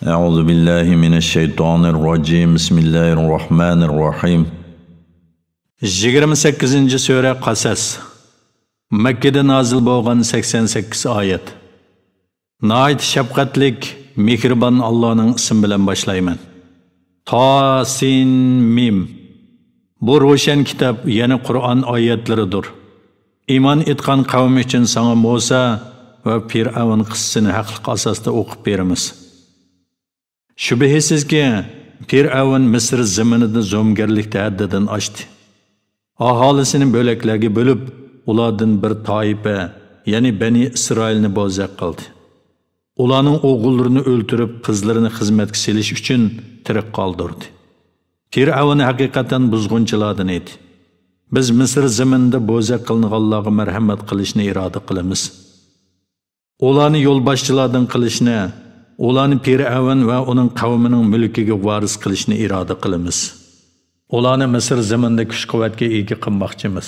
أعوذ بالله من الشيطان الرجيم بسم الله الرحمن الرحيم 28. Sure Qasas Mekke'de nazil bo'lgan 88 oyat. Nayt shafqatlik, mehribon Allohning ismi bilan boshlayman. Ta sin mim. Bu ro'shan kitob, ya'ni Qur'on oyatlaridir. Iymon etgan qavm uchun sana Musa va Fir'avn qissasini haqliq asosda o'qib beramiz. Shubhisizki, Fir'avn Misr zaminida zo'mgarlikda haddidan oshdi. Aholisini bo'laklarga bo'lib, ulardan bir toifa, ya'ni Bani Isroilni bo'zaq qildi. Ularning o'g'illarini o'ltirib, qizlarini xizmatga selish uchun tirik qoldirdi. Fir'avn haqiqatan buzg'unchilardan edi. Biz Misr zaminida bo'zaq qilinganlarga marhamat qilishni iroda qilamiz. Ularni yo'lboshchilardan qilishni, ularni Fir'avn va uning qavmining mulkiga varis qilishni iroda qilamiz. Ularni Misr zaminida kuch-quvvatga ega qilmoqchimiz.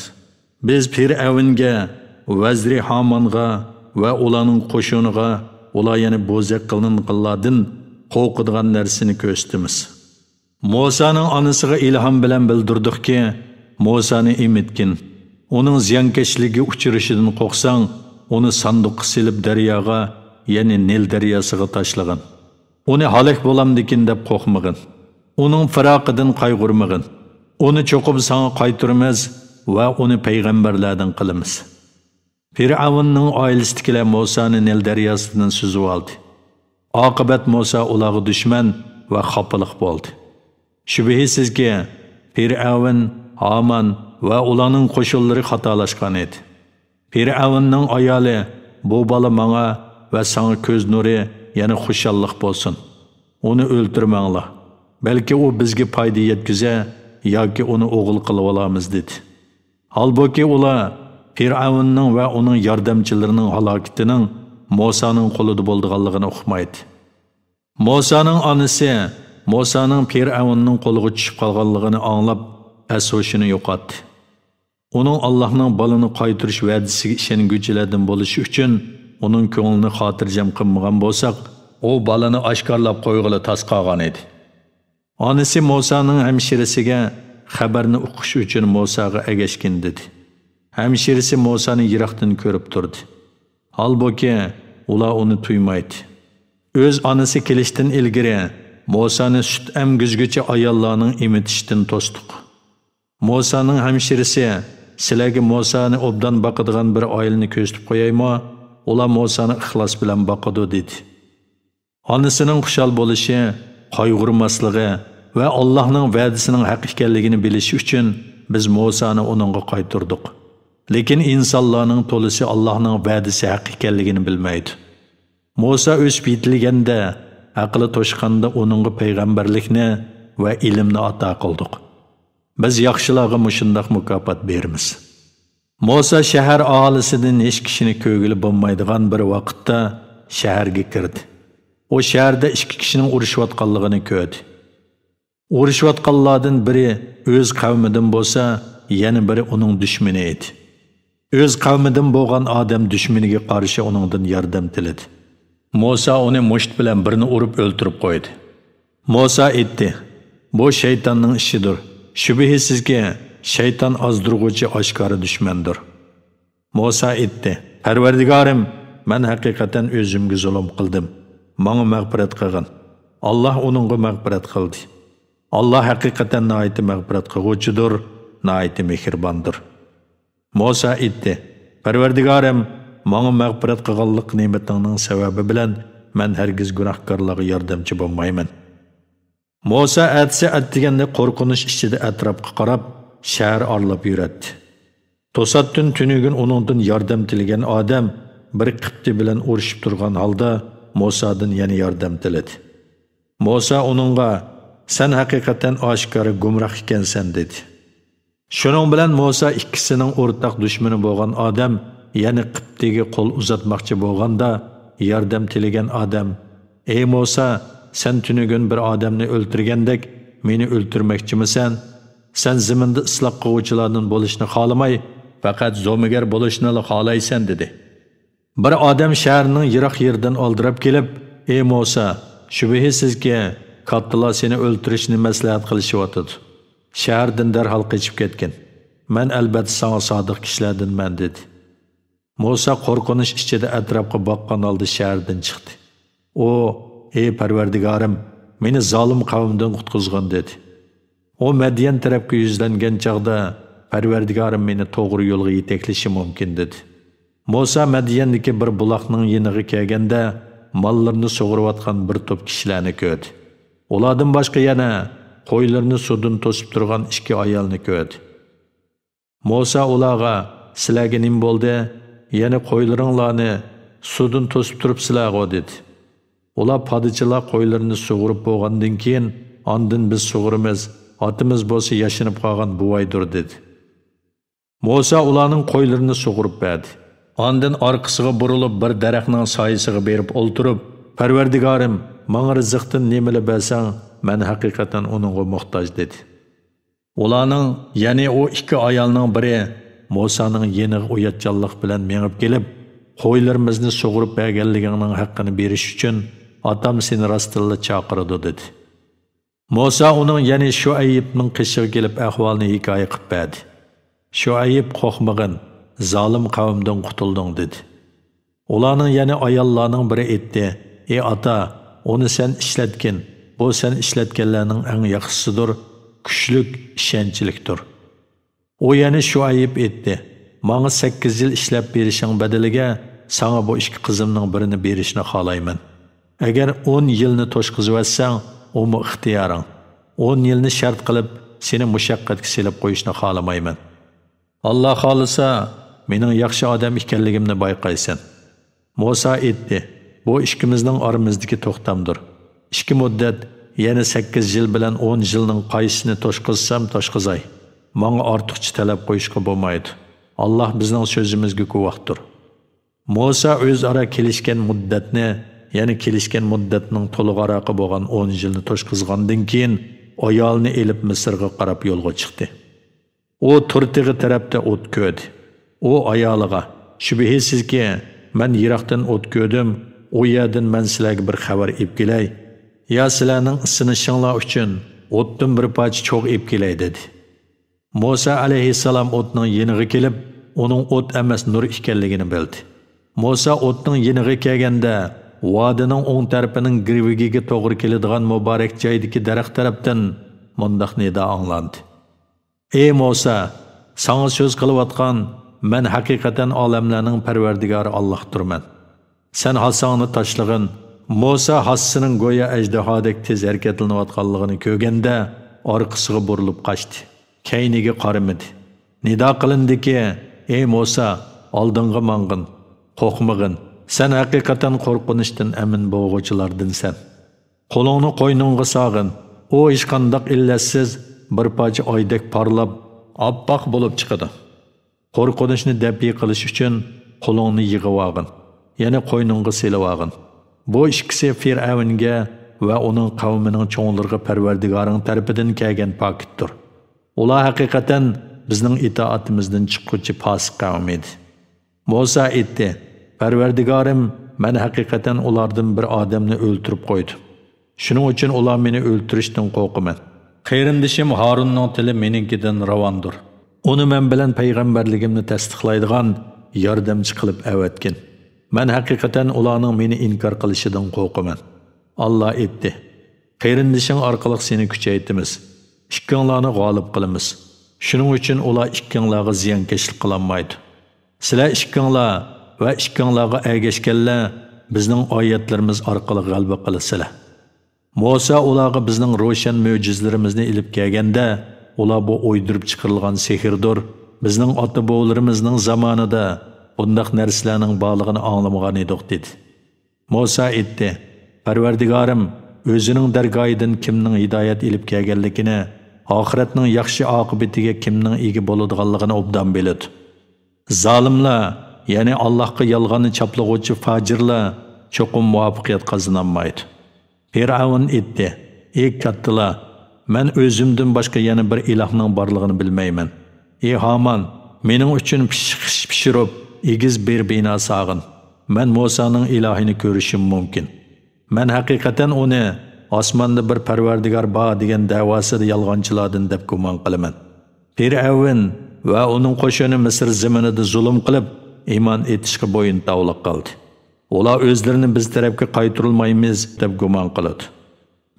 Biz Fir'avnga, Vazri Hamonga va ularning qo'shiniga, ular yana bo'zaq qilinganlardan qo'rqadigan narsani ko'rsatamiz. Musaning onasiga ilhom bilan bildirdikki, Musani emitgin. Uning ziyonkashligiga uchrashidan qo'rqsang, uni sanduqqa silib daryoga, ya'ni Nil daryosiga tashlagin. Uni halok bo'lamdikin deb qo'rqmagin. Uning firoqidan qayg'urmagin. Uni cho'qib sana qaytaramiz va uni payg'ambarlardan qilamiz. Fir'avnning oilasidagilar Musani Nil daryosidan suzib oldi. Oqibat Musa ularga dushman va xafaliq bo'ldi. Shubhisizki, Fir'avn, Haman va ularning qo'shinlari xatolashgan edi. Fir'avnning ayoli bu bola menga va sana ko'z nuri, ya'ni xushalliq bo'lsin. Uni o'ltirmanglar. Belki u bizga foyda yetkize yoki uni o'g'il qilib olamiz dedi. Halbuki ular Fir'avnning va uning yordamchilarining halokatining Musaning qo'lida bo'lganligini uqmaydi. Musaning onasi Musaning Fir'avnning qo'liga tushib qolganligini anglab ashoshini yo'qotdi. Uning Allohning balini qaytirish va'dasiga ishonguchilardan bo'lishi uchun uning ko'nglini xotirjam qilmagan bo'lsak, u balani oshkorlab qo'yg'ili tasqagan edi. Onasi Musaning hamshirasiga xabarni o'qish uchun Musaga agashgin dedi. Hamshirasi Musani yiroqdan ko'rib turdi. Halbuki ular uni tuymaydi. O'z onasi kelishdan ilgari Musani sut emgizguchi ayollarning emitishdan to'sdiq. Musaning hamshirasi sizlarga Musani obdan boqadigan bir oilani ko'rsatib qo'yaymi? Ular Musani ixlos bilan boqadi dedi. Onasining xushal bo'lishi, qayg'urmasligi va Allohning va'dasining haq ekanligini bilish uchun biz Musani uningga qaytardik. Lekin insonlarning to'lisi Allohning va'dasi haq ekanligini bilmaydi. Musa o'sib yetilganda, aqli to'shqanda uningga payg'ambarlikni va ilmni ato qildik. Biz yaxshilarga mushundaq mukofot beramiz. Musa shahar aholisidan hech kishini ko'ngili bo'lmaydigan bir vaqtda shaharga kirdi. O shaharda ikki kishining urushayotganligini ko'rdi. Urushayotganlardan biri o'z qavmidan bo'lsa, yana biri uning dushmani edi. O'z qavmidan bo'lgan odam dushmaniga qarshi uningdan yordam tiladi. Musa uni musht bilan birini urib o'ltirib qo'ydi. Musa aytdi: "Bu shaytonning ishidir. Shubhisizki, shayton ozdirg'uvchi oshkora dushmandir." Musa aytdi: "Parvardigorim, men haqiqatan o'zimga zulm qildim. Menga mag'firat qilgin." Allah onunğa mag'firat qildi. Allah haqiqatan nihoyatda mag'firat qiluvchidir, nihoyatda mehribondir. Musa aytdi: "Parvardigorim, menga mag'firat qilganlik ne'matingning sababi bilan men hargiz gunohkorlarga yordamchi bo'lmayman." Musa atsa atdiganda qo'rqinish ichida atrofga qarab, shahar orlab yuradi. To'satdan tunugin uningdan yordam tilgan odam bir qibti bilan urushib turgan holda Musa'dan yana yordam tiladi. Musa uningga: "Sen haqiqatan oshkora gumroh ekansan" dedi. Shuning bilan Musa ikkisining o'rtaq dushmani bo'lgan odam, ya'ni qibtiga qo'l uzatmoqchi bo'lganda, yordam tilgan odam: "Ey Musa, sen tunugin bir odamni o'ltirgandek meni o'ltirmoqchimisan? Sen zaminda isloq qiluvchilardan bo'lishni xohlamay, faqat zo'migar bo'lishni xohlaysan" dedi. Bir odam shaharning yiroq yerdan oldirib kelib: "Ey Musa, shubhisizki kattalar seni o'ltirishni maslahat qilishyotdi. Shahardan darhol qochib ketgin. Men albatta sana sodiq kishilardanman dedi. Musa qo'rqinish ichida atrofga boqqan holda shahardan chiqdi. O, ey Parvardigorim, meni zolim qavmdan qutqizgin dedi. O Madyan tarafga yuzlangan chaqda Parvardigorim meni to'g'ri yo'lga yetaklashi mumkin dedi. Musa Madyandagi bir buloqning yeniga kelganda mollarni sug'urayotgan bir to'p kishilarni ko'rdi. Ulardan boshqa yana qo'ylarni suvdan to'sib turgan ikki ayolni ko'rdi. Musa ularga sizlarga nima bo'ldi? Yana qo'ylaringlarni suvdan to'sib turibsizlar dedi. Ular podsholar qo'ylarini sug'urib bo'lgandan keyin ondan biz sug'urimiz, otimiz bo'lsa yashinib qolgan buvaydir dedi. Musa ularning qo'ylarini sug'urib berdi. Ondan orqasiga burilib bir daraxtning soyasiga berib o'ltirib, Parvardigorim, menga rizqdan nimani bersang, men haqiqatan uningga muhtoj dedi. Ularning, ya'ni o ikki ayolning biri Musaning yeniga uyatchanlik bilan mengib kelib, qo'ylarimizni sug'urib berganligingning haqqini berish uchun otam seni rostilla chaqirdi dedi. Musa uning ya'ni Shuaybning qishiga kelib ahvolni hikoya qilib berdi. Shuayb qo'rqmagin, zolim qavmdan qutulding dedi. Ularning ya'ni ayollarning biri aytdi: "Ey ota, onu sen ishlatgin. Bu sen ishlatganlarning eng yaxshisidir, kuchlik, ishonchlikdir." O ya'ni Shuayb aytdi: "Menga 8 yil ishlab berishing badaliga sana bu ikki qizimning birini berishni xohlayman. Agar 10 yilni to'shqizib olsang, o mu ixtiyoring. 10 yilni shart qilib seni mushaqqatga selib qo'yishni xohlamayman. Allah xohlasa, mening yaxshi odam ekanligimni bayqaysan." Musa aytdi: "Bu ikkimizning oramizdagi to'xtamdir. 2 muddat, ya'ni 8 yil bilan 10 yilning qaysini to'shqizsam to'shqizay. Menga ortiqcha talab qo'yishga bo'lmaydi. Allah bizning so'zimizga guvohdir." Musa o'zaro kelishgan muddatni, ya'ni kelishgan muddatning to'liq bo'lgan 10 yilni to'shqizgandan keyin ayolni elib Misrga qarab yo'lga chiqdi. O Turtig'i tarafda o't ko'rdi. O ayoliga: "Shubhisizki, men yiroqdan o't ko'rdim. O yerdan men sizlarga bir xabar olib kelay. Ya sizlarning isinishinglar uchun o'tdan bir parcha cho'g' olib kelay" dedi. Musa alayhissalom o'tning yeniga kelib, uning o't emas nur ekanligini bildi. Musa o'tning yeniga kelganda, vodining o'ng tarafining girvigiga to'g'ri keladigan muborak joydagi daraxt tarafdan mundaq nida anglandi: "Ey Musa, sana so'z qilayotgan men haqiqatan olamlarning Parvardigori Allohdirman. Sen hasangni tashlag'in." Musa hassining go'yo ajdahodek tez harakatlanayotganligini ko'rganda orqasiga burilib qochdi. Keyniga qaramadi. Nido qilindiki: "Ey Musa, oldinga mang'in, qo'rqmag'in. Sen haqiqatan qo'rqinishdan amin bo'lg'uvchilardansan. Qo'lingni qo'yningga sog'in. O hech qanday illatsiz bir parcha oydek parlab, oppoq bo'lib chiqadi. Qo'rqinishni dabiy qilish uchun qo'lingni yig'ib olgin, yana qo'yningga selib olgin." Bu ikkisi Fir'avnga va uning qavmining cho'nglariga Parvardigoring tarafidan kelgan pakitdir. Ular haqiqatan bizning itoatimizdan chiquvchi fosiq qavm edi. Musa aytdi: "Parvardigorim, men haqiqatan ulardan bir odamni o'ltirib qo'ydim. Shuning uchun ular meni o'ltirishdan qo'rqaman. Qarindishim Harunning tili meningkidan ravondir. Uni men bilan payg'ambarligimni tasdiqlaydigan yordamchi qilib avatgin. Men haqiqatan ularning meni inkor qilishidan qo'rqaman." Allah aytdi: "Qarindishing orqali seni kuchaytimiz. Ikkinglarni g'olib qilamiz. Shuning uchun ular ikkinglarga ziyonkashlik qilolmaydi. Sizlar ikkinglar va ikkinglarga ergashganlar bizning oyatlarimiz orqali g'alaba qilasizlar." Musa ularga bizning ro'shan mo'jizlarimizni ilib kelganda, ular bu o'ydirib chiqarilgan sehrdir. Bizning ota-bovlarimizning zamonida bundaq narsalarning borlig'ini anglamagan edik dedi. Musa aytdi: "Parvardigorim, o'zining dargohidan kimning hidoyat ilib kelganligini, oxiratning yaxshi oqibatiga kimning ega bo'ladiganligini obdan biladi. Zolimlar, ya'ni Allohga yolg'onni chaplag'uvchi fojirlar cho'qim muvaffaqiyat qozonolmaydi." Fir'avn aytdi: "Ey kattalar, men o'zimdan boshqa yana bir ilohning borlig'ini bilmayman. Ey Haman, mening uchun pishirib, egiz bir bino sog'in. Men Musaning ilohini ko'rishim mumkin. Men haqiqatan uni osmonda bir parvardigor bor degan da'vosida yolg'onchilardan deb gumon qilaman. Fir'avn va uning qo'shini Misr zaminida zulm qilib, iymon etishga bo'yin tovliq qildi. Ular o'zlarini biz tarafga qaytarilmaymiz deb gumon qiladi.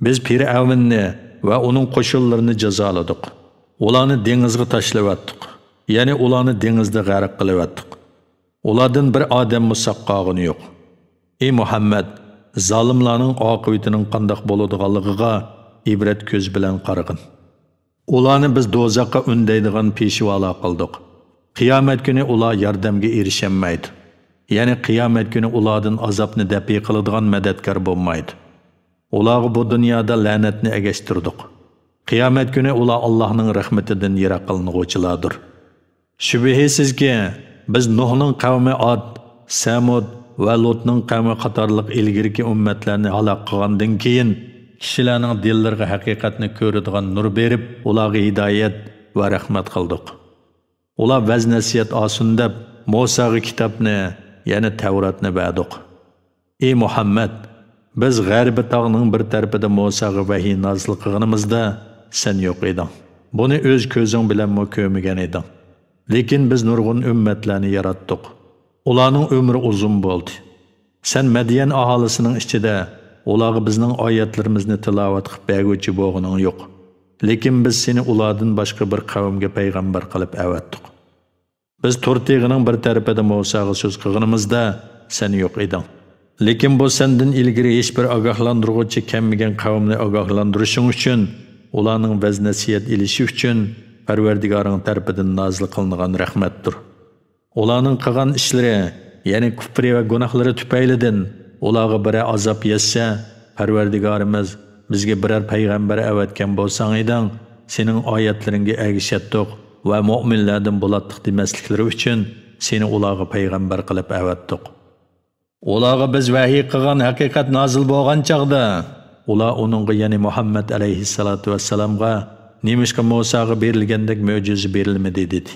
Biz Fir'avnni va uning qo'shinlarini jazoladik. Ularni dengizga tashlavatdik. Ya'ni ularni dengizda g'arq qilavatdik. Ulardan bir odam musaqqog'ini yo'q. Ey Muhammad, zalimlarning oqibatining qandoq bo'ladiganligiga ibrat ko'z bilan qarag'in. Ularni biz do'zaxga undaydigan peshvolar qildik. Qiyomat kuni ular yordamga erishamaydi. Ya'ni qiyomat kuni ulardan azobni dafi qiladigan madadkor bo'lmaydi. Ularga bu dunyoda la'natni agashtirdik. Qiyomat kuni ular Allohning rahmatidan yiroq qilinuvchilardir. Shubhisizki, biz Nuhning qavmi Ad, Samud va Lutning qavmi qatorliq ilgirki ummatlarni halok qilgandan keyin kishilarning dillariga haqiqatni ko'radigan nur berib, ularga hidoyat va rahmat qildik. Ular vaz nasihat olsin deb Musoga kitobni, ya'ni Tavratni berdik. Ey Muhammad, biz g'arbiy tog'ning bir tarafida Musoga vahiy nozil qilganimizda sen yo'q eding. Buni o'z ko'zing bilan ko'rmagan eding. Lekin biz nurg'un ummatlarni yaratdik. Ularning umri uzun bo'ldi. Sen Madian aholisining ichida ularga bizning oyatlarimizni tilovat qilib berguvchi bo'lganing yo'q. Lekin biz seni ulardan boshqa bir qavmga payg'ambar qilib avatdik. Biz To'rteg'ining bir tarafida Musoga so'z qilganimizda sen yo'q eding. Lekin bu sendan ilgari hech bir ogohlantiruvchi kelmagan qavmni ogohlantirishing uchun, ularning vaz nasihat ilishi uchun Parvardigoring tarafidan nozil qilingan rahmatdir. Ularning qilgan ishlari, ya'ni kufri va gunohlari tufaylidan ularga bir azob yetsa, Parvardigorimiz bizga biror payg'ambar avatgan bo'lsang eding, sening oyatlaringga ergashatdik va mu'minlardan bo'latdiq demasliklari uchun seni ularga payg'ambar qilib avatdik. Ularga biz vahiy qilgan haqiqat nozil bo'lgan chaqda, ular uningga, ya'ni Muhammad alayhissalatu vassalamga nemishqa Musoga berilgandek mo'jiza berilmadi dedi.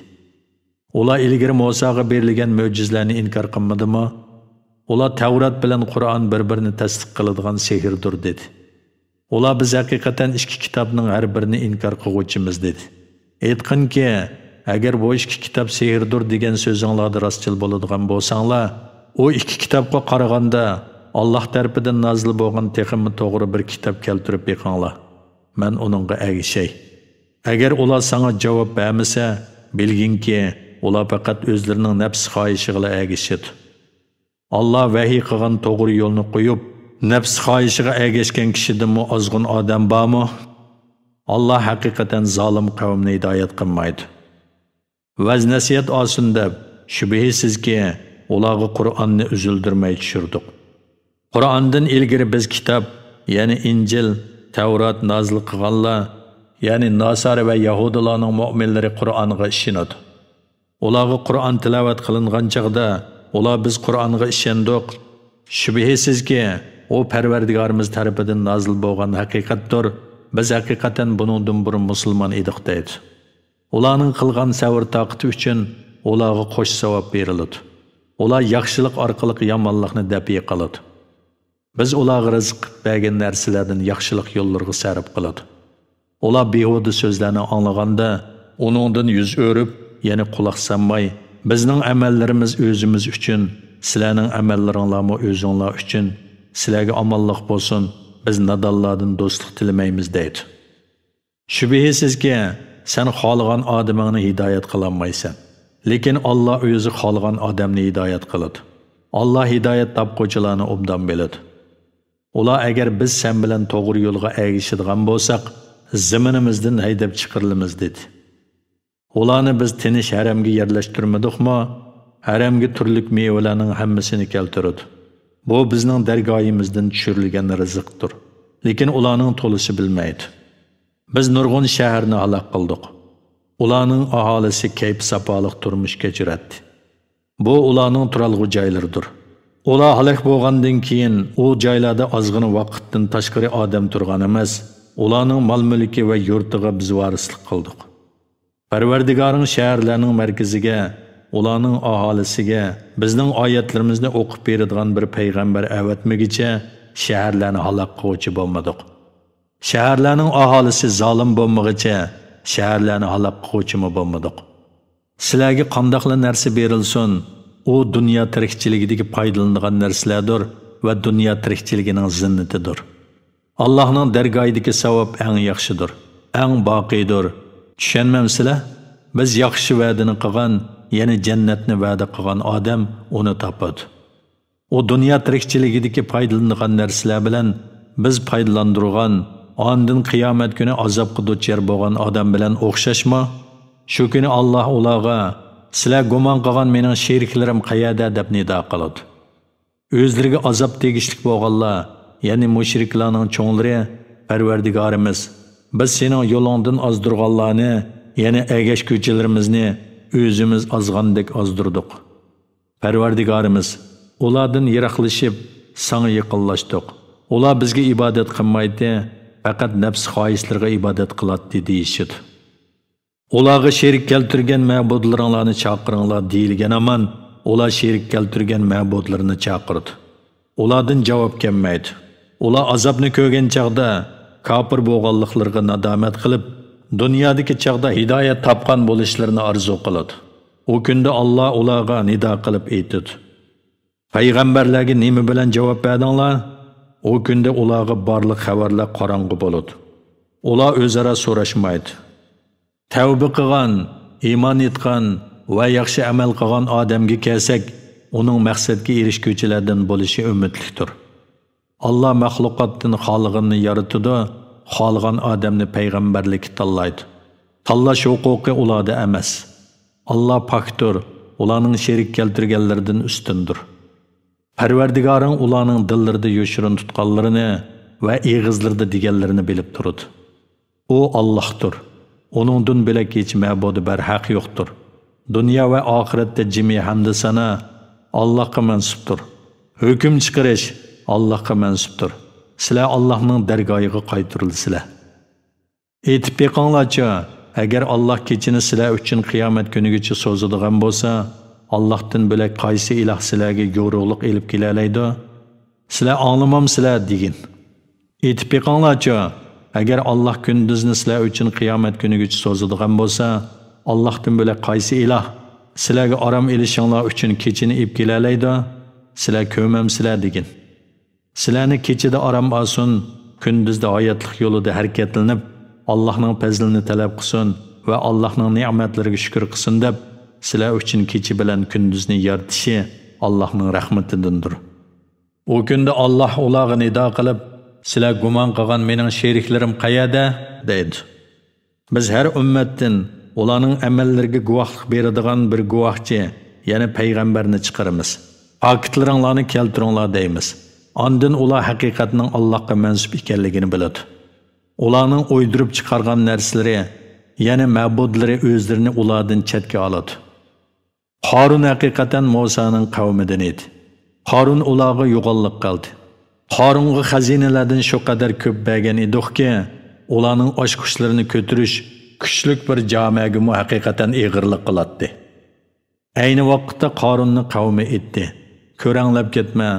Ular ilgari Musoga berilgan mo'jizalarni inkor qilmadimi? Ular Tavrat bilan Qur'on bir-birini tasdiq qiladigan sehrdir dedi. Ular biz haqiqatan ikki kitobning har birini inkor qiluvchimiz dedi. Aytqinki, agar bu ikki kitob sehrdir degan so'zinglarda rostchil bo'ladigan bo'lsanglar, o ikki kitobga qaraganda Alloh tarafidan nozil bo'lgan texmi to'g'ri bir kitob keltirib beqinglar. Men uningga ergishay. Agar ular sana javob bermasa, bilginki ular faqat o'zlarining nafs xohishiga ergishadi. Allah vahiy qilgan to'g'ri yo'lni qo'yib, nafs xohishiga ergashgan kishidanmi ozg'un odam bormi? Allah haqiqatan zolim qavmni hidoyat qilmaydi. Vaz nasihat olsin deb shubhisizki ularga Qur'onni uzildirmay tushirdik. Qur'ondan ilgari biz kitob, ya'ni Injil, Tavrat nozil qilganlar, ya'ni Nasara va Yahudilarning mu'minlari Qur'onga ishonadi. Ularga Qur'on tilovat qilingan chaqda ular biz Qur'onga ishondik. Shubhisizki u Parvardigorimiz tarafidan nozil bo'lgan haqiqatdir. Biz haqiqatan buningdan bir musulmon edik deydi. Ularning qilgan savr taqati uchun ularga qo'sh savob beriladi. Ular yaxshilik orqali yomonlikni dafiy qiladi. Biz ularga rizq bergan narsalardan yaxshilik yo'llariga sarf qiladi. Ular behuda so'zlarni anglaganda uningdan yuz o'rib, ya'ni quloq solmay, bizning amallarimiz o'zimiz uchun, sizlarning amallaringlarmi o'zinglar uchun, sizlarga omonlik bo'lsin, biz nadallardan do'stlik tilamaymiz deydi. Shubhisizki, sen xohlagan odamingni hidoyat qilolmaysan. Lekin Alloh o'zi xohlagan odamni hidoyat qiladi. Alloh hidoyat topquchilarni obdan biladi. Ular agar biz sen bilan to'g'ri yo'lga ergishadigan bo'lsak, zaminimizdan haydab chiqarilamiz dedi. Ularni biz tinish haramga yerlashtirmadikmi? Haramga turli mevalarning hammasini keltirdi. Bu bizning dargoyimizdan tushirilgan rizqdir. Lekin ularning to'lisi bilmaydi. Biz nurg'un shaharni halok qildik. Ularning aholisi kayf safoliq turmush kechiradi. Bu ularning turalg'u joylaridir. Ular halok bo'lgandan keyin u joylarda ozg'ina vaqtdan tashqari odam turgan emas, ularning mol-mulki va yurtiga biz varislik qildik. Parvardigoring shaharlarning markaziga, ularning aholisiga bizning oyatlarimizni o'qib beradigan bir payg'ambar avatmagicha shaharlarni halok qiluvchi bo'lmadik. Shaharlarning aholisi zolim bo'lmag'icha shaharlarni halok qiluvchi bo'lmadik. Sizlarga qandoqli narsa berilsin, u dunyo tirikchiligidagi foydalanadigan narsalardir va dunyo tirikchiligining zinnatidir. Allohning dargohidagi savob eng yaxshidir, eng boqiydir. Tushunmamsizlar? Biz yaxshi va'dani qilgan, ya'ni jannatni va'da qilgan odam uni topadi. O dunyo tirikchiligidagi foydalanadigan narsalar bilan biz foydalandirgan, ondan qiyomat kuni azobga duchor bo'lgan odam bilan o'xshashmi? Shu kuni Alloh ularga sizlar gumon qilgan mening sheriklarim qayerda deb nido qiladi. O'zlariga azob tegishlik bo'lganlar, ya'ni mushriklarning cho'nglari, Parvardigorimiz, biz sening yo'lingdan ozdirganlarni, ya'ni agashguchilarimizni o'zimiz ozgandek ozdirdik. Parvardigorimiz, ulardan yiroqlashib, sana yaqinlashdik. Ular bizga ibodat qilmaydi, faqat nafs xohishlariga ibodat qiladi deyishdi. Ularga sherik keltirgan ma'budlaringlarni chaqiringlar deyilgan aman, ular sherik keltirgan ma'budlarni chaqirdi. Ulardan javob kelmaydi. Ular azobni ko'rgan chaqda kafir bo'lganliklariga nadomat qilib, dunyodagi chaqda hidoyat topgan bo'lishlarini orzu qiladi. O kunda Alloh ularga nido qilib aytadi. Payg'ambarlarga nima bilan javob berdinglar? O kunda ularga barliq xabarlar qorong'u bo'ladi. Ular o'zaro so'rashmaydi. Tavba qilgan, iymon etgan va yaxshi amal qilgan odamga kelsak, uning maqsadga erishguvchilardan bo'lishi umidlikdir. Alloh maxluqotdan xoliqini yaratadi, xolgan odamni payg'ambarlikka tanlaydi. Tanlash huquqi ularda emas. Alloh pokdir, ularning sherik keltirganlaridan ustundir. Parvardigoring ularning dillarida yoshirin tutganlarini va eg'izlarida deganlarini bilib turadi. U Allohdir. Onundan bilak hech ma'budi barhaq yo'qdir. Dunyo va oxiratda jami hamd sana Allohga mansubdir. Hukm chiqarish Allohga mansubdir. Sizlar Allohning dargohiga qaytarilsizlar. Aytib beqinglarcha, agar Alloh kechini sizlar uchun qiyomat kunigacha so'zadigan bo'lsa, Allohdan bilak qaysi iloh sizlarga yo'ruqlik elib kelalaydi? Sizlar anglamamsizlar degin. Aytib beqinglarcha, agar Alloh kunduzni sizlar uchun qiyomat kunigacha so'zadigan bo'lsa, Allohdan bilak qaysi iloh sizlarga orom elishinglar uchun kechini elib kelalaydi? Sizlar ko'mamsizlar degin. Sizlarni kechida orom olsin, kunduzda hayotlik yo'lida harakatlanib, Allohning fazlini talab qilsin va Allohning ne'matlariga shukr qilsin deb, sizlar uchun kechi bilan kunduzni yaratishi Allohning rahmatidandir. O kunda Alloh ularga nido qilib, sizlar gumon qilgan mening sheriklarim qayerda deydi. Biz har ummatdan ularning amallariga guvohlik beradigan bir guvohchi, ya'ni payg'ambarni chiqaramiz. Faktlaringlarni keltiringlar deymiz. Ondan ular haqiqatning Allohga mansub ekanligini biladi. Ularning o'ydirib chiqargan narsalari, ya'ni ma'budlari o'zlarini ulardan chetga oladi. Qarun haqiqatan Musoning qavmidan edi. Qarun ularga yo'g'onlik qildi. Qarunga xazinalardan shu qadar ko'p bergan ediki, ularning oshqushlarini ko'tirish kuchlik bir jamoaga haqiqatan ig'irlik qiladi. Ayni vaqtda Qarunni qavmi etdi. Ko'ranglab ketma.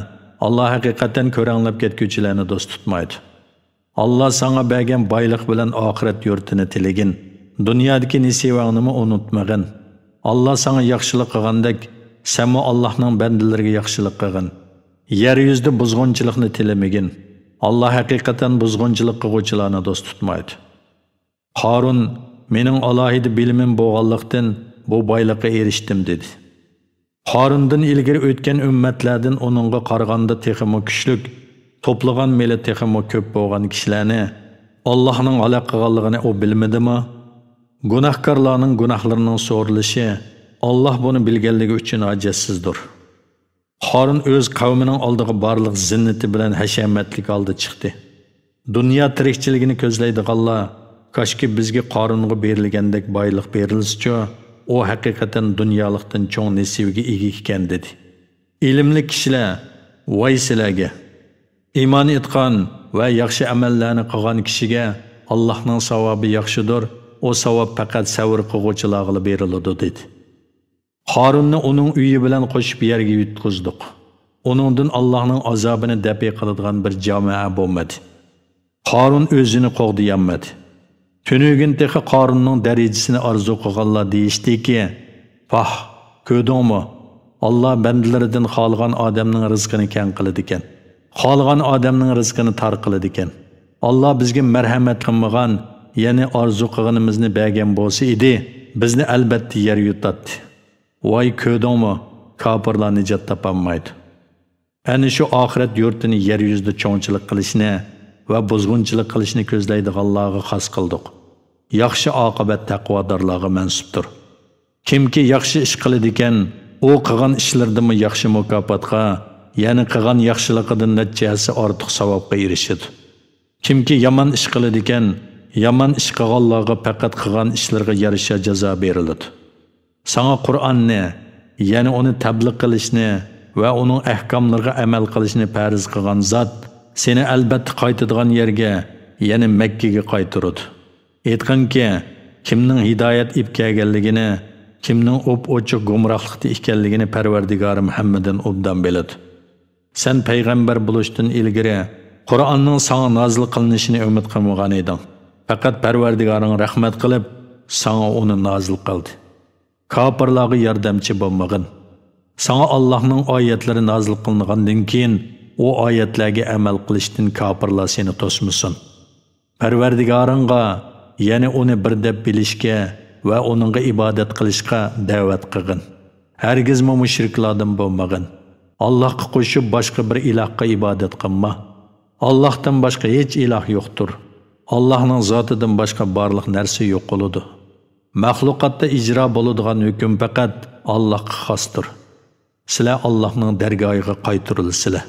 Allah haqiqatan ko'ranglab ketguvchilarni do'st tutmaydi. Allah sana bergan boylik bilan oxirat yurtini tilegin. Dunyodagi nisivangni unutmagin. Allah sana yaxshilik qilgandek, sen mo Allohning bandalariga yaxshilik qilgin. Yer yuzida buzg'unchilikni tilamagin. Allah haqiqatan buzg'unchilik qiluvchilarni do'st tutmaydi. Qarun, mening alohida bilimim bo'lganlikdan bu boylikqa erishdim dedi. Qarundan ilgari o'tgan ummatlardan onunga qaraganda texmo kuchlik, to'plagan meli texmo ko'p bo'lgan kishilarni Allohning halaq qilganligini o bilmadimi? Gunohkorlarning gunohlarining so'rilishi Alloh buni bilganligi uchun ajatsizdir. Qarun o'z qavmining oldiga barliq zinnati bilan hashamatlik oldi chiqdi. Dunyo tirikchiligini ko'zlaydiganlar, koshki bizga Qarunga berilgandek boylik berilsa, o haqiqatan dunyolikdan cho'ng nasibiga ega ekan dedi. Ilmli kishilar, voy sizlarga, iymon etgan va yaxshi amallarni qilgan kishiga Allohning savobi yaxshidir. O savob faqat savr qiluvchilarga beriladi dedi. Qarunni uning uyi bilan qo'shib yerga yutqizdik. Onundan Allah'ın azabını dəpi qıladigan bir jamoa bo'lmadi. Qarun o'zini qo'g'diyolmadi. Tünügün texi Qarunning darajasini arzu qilganlar deyishdiki, "Vah, ko'rdingmi? Allah bandalaridan xohlagan odamning rizqini keng qiladi ekan. Xohlagan odamning rizqini tar qiladi ekan. Allah bizga marhamat qilmagan, ya'ni arzu qilganimizni bergan bo'lsa edi, bizni albatta yer yutadi. Voy ko'rdingmi? Kofirlar nijot topolmaydi." Ana shu oxirat yurtini yer yuzida cho'ngchilik qilishni va buzg'unchilik qilishni ko'zlaydiganlarga xos qildik. Yaxshi oqibat taqvodorlarga mansubdir. Kimki yaxshi ish qiladi ekan, u qilgan ishlardimi yaxshi mukofotga, ya'ni qilgan yaxshiligidan natijasi ortiq savobga erishadi. Kimki yomon ish qiladi ekan, yomon ish qilganlarga faqat qilgan ishlarga yarasha jazo beriladi. Sana Qur'onni, ya'ni uni tabliq qilishni va uning ahkomlariga amal qilishni farz qilgan zot seni albatta qaytadigan yerga, ya'ni Makkaga qaytaradi. Aytganki, kimning hidoyat ib kelganligini, kimning o'p-o'chiq gumrohlikda ekanligini Parvardigori Muhammaddan obdan biladi. Sen payg'ambar bo'lishdan ilgari Qur'onning sana nozil qilinishini umid qilmagan eding. Faqat Parvardigoring rahmat qilib, sana uni nozil qildi. Kofirlarga yordamchi bo'lmagin. Sana Allohning oyatlari nozil qilingandan keyin o oyatlarga amal qilishdan kofirlar seni to'smasin. Parvardigoringga, ya'ni uni bir deb bilishga va uningga ibodat qilishga da'vat qilgin. Hargiz mushriklardan bo'lmagin. Allohga qo'shib boshqa bir ilohga ibodat qilma. Allohdan boshqa hech iloh yo'qdir. Allohning zotidan boshqa barliq narsa yo'q bo'ladi. Maxluqotda ijro bo'ladigan hukm faqat Allohga xosdir. Sizlar Allohning dargohiga qaytarilsizlar.